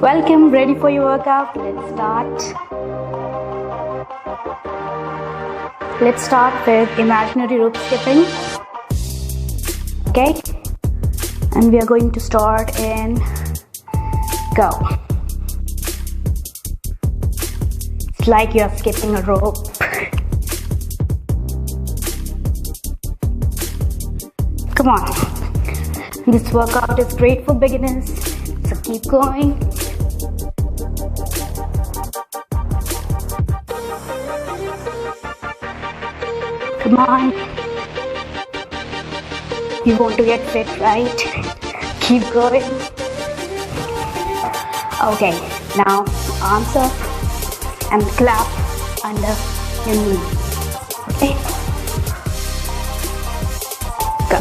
Welcome, ready for your workout? Let's start with imaginary rope skipping. Okay, and we are going to start in go. It's like you are skipping a rope. Come on. This workout is great for beginners, so keep going. Come on. You want to get fit, right? Keep going. Okay, now arms up and clap under your knee. Okay? Go.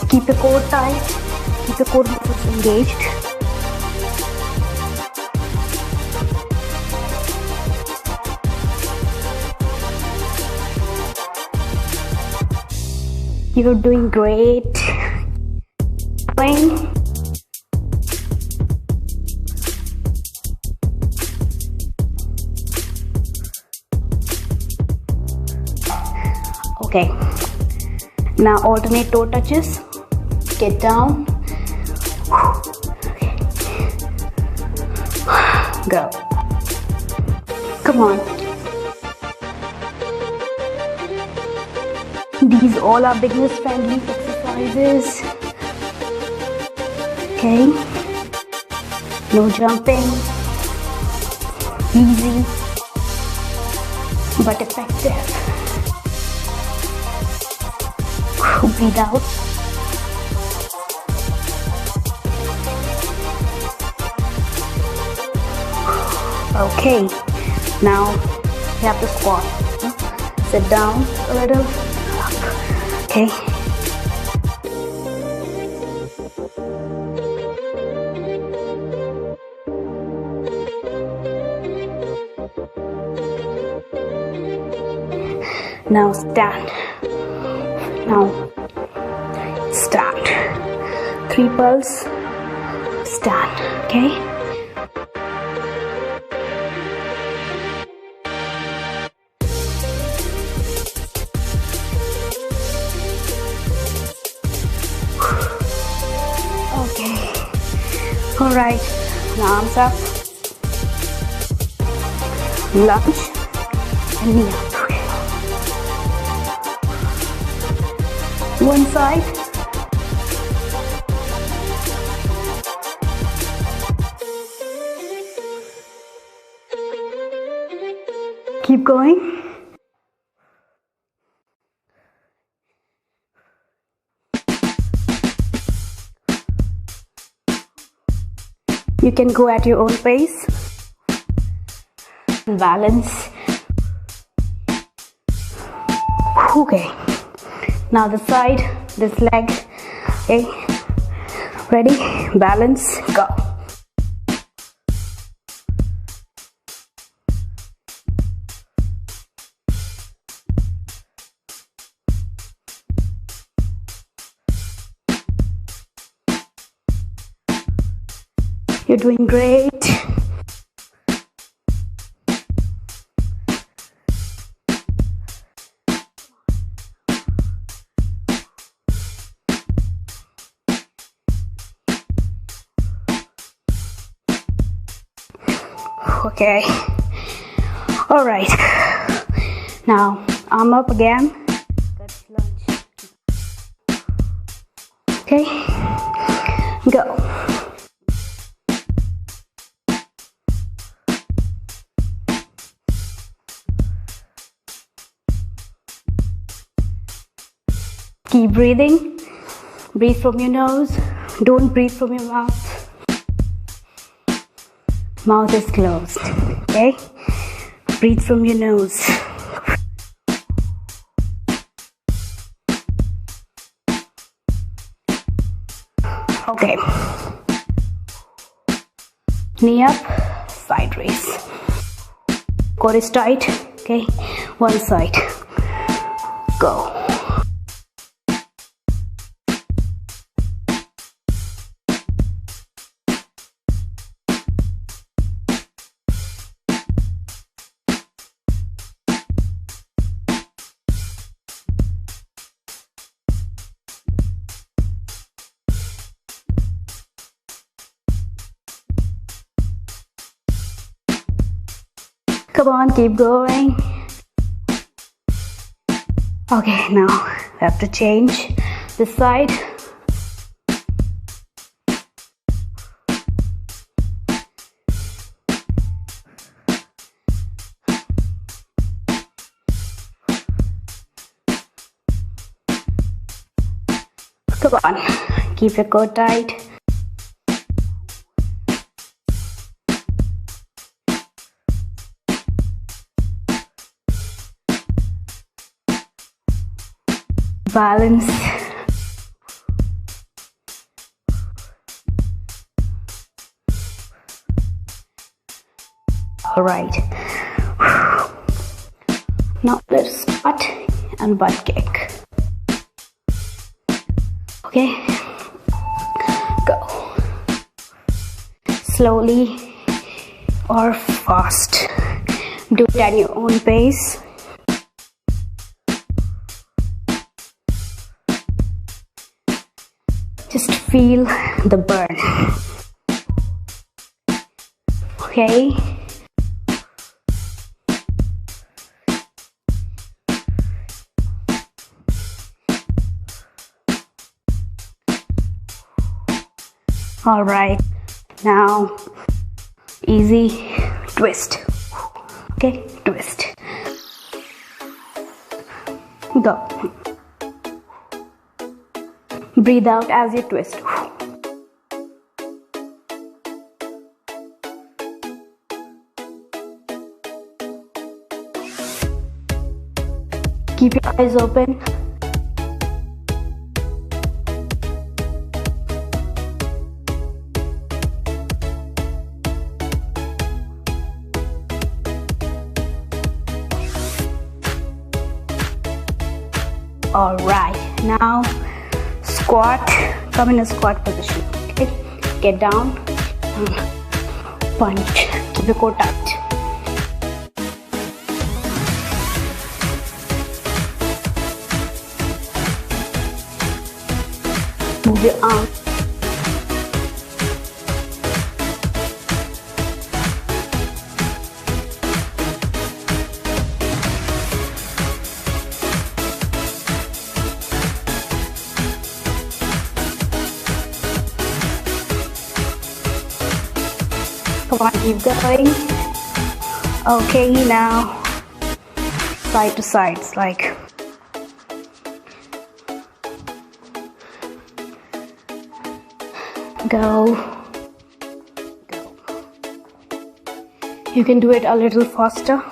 Keep your core tight. Keep your core muscles engaged. You're doing great. Okay. Now alternate toe touches. Get down. Okay. Go. Come on. These all are beginners friendly exercises. Okay. No jumping. Easy but effective. Breathe out. Okay. Now you have to squat. Sit down a little. Okay. Now stand. Now stand. 3 pulse. Stand. Okay. Alright, now arms up, lunge and knee up. One side. Keep going. You can go at your own pace. Balance. Okay. Now this side, this leg. Okay. Ready? Balance. Go. You're doing great. Okay. All right. Now arm up again. Let's lunge. Okay. Go. Keep breathing. Breathe from your nose. Don't breathe from your mouth. Mouth is closed. Okay? Breathe from your nose. Okay. Knee up, side raise. Core is tight. Okay? One side. Go. Come on, keep going. Okay, now we have to change this side. Come on, keep your core tight. Balance. All right. Now let's squat and butt kick. Okay, go slowly or fast. Do it at your own pace. Just feel the burn. Okay. All right, now easy twist. Okay, twist. Go. Breathe out as you twist. Keep your eyes open. All right, now squat. Come in a squat position. Okay, get down and punch. Keep your core tight. Move your arm. Come on, keep going. Okay, now side to side. It's like go. You can do it a little faster.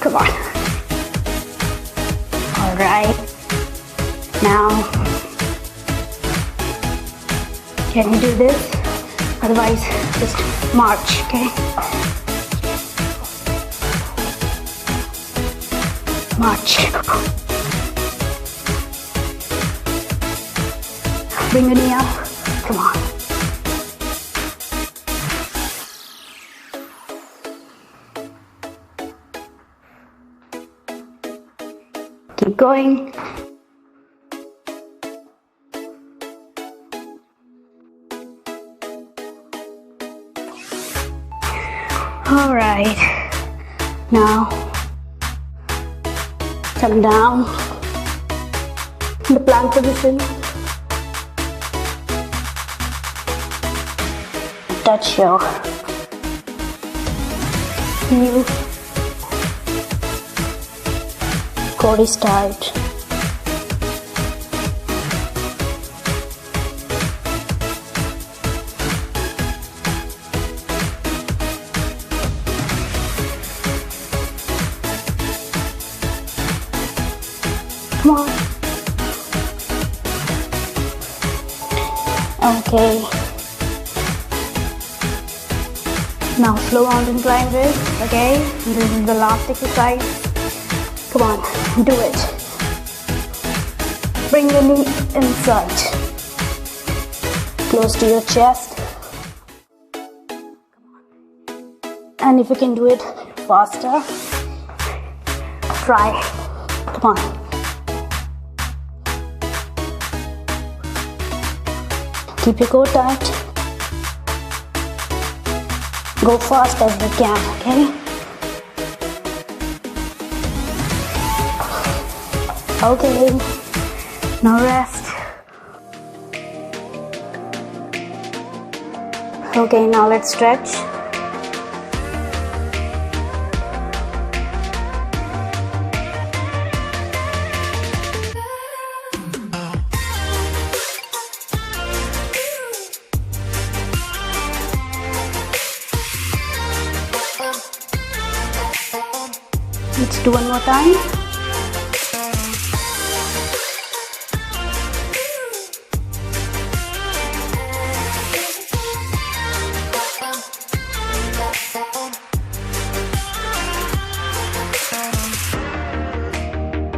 Come on. All right. Now, can you do this? Otherwise, just march, okay? March. Bring your knee up. Come on. Keep going. All right. Now, come down in the plank position. Touch your heel. Core is tight. Come on. Okay. Now slow mountain climbers. Okay. This is the last exercise. Come on, do it. Bring your knee inside. close to your chest. And if you can do it faster, try. Come on. Keep your core tight. Go fast as you can, okay? Okay, now rest. Okay, now let's stretch. Let's do one more time.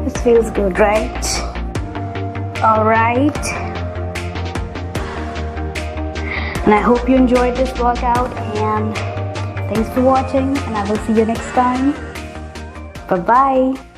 This feels good, right? Alright. And I hope you enjoyed this workout, and thanks for watching, and I will see you next time. Bye-bye.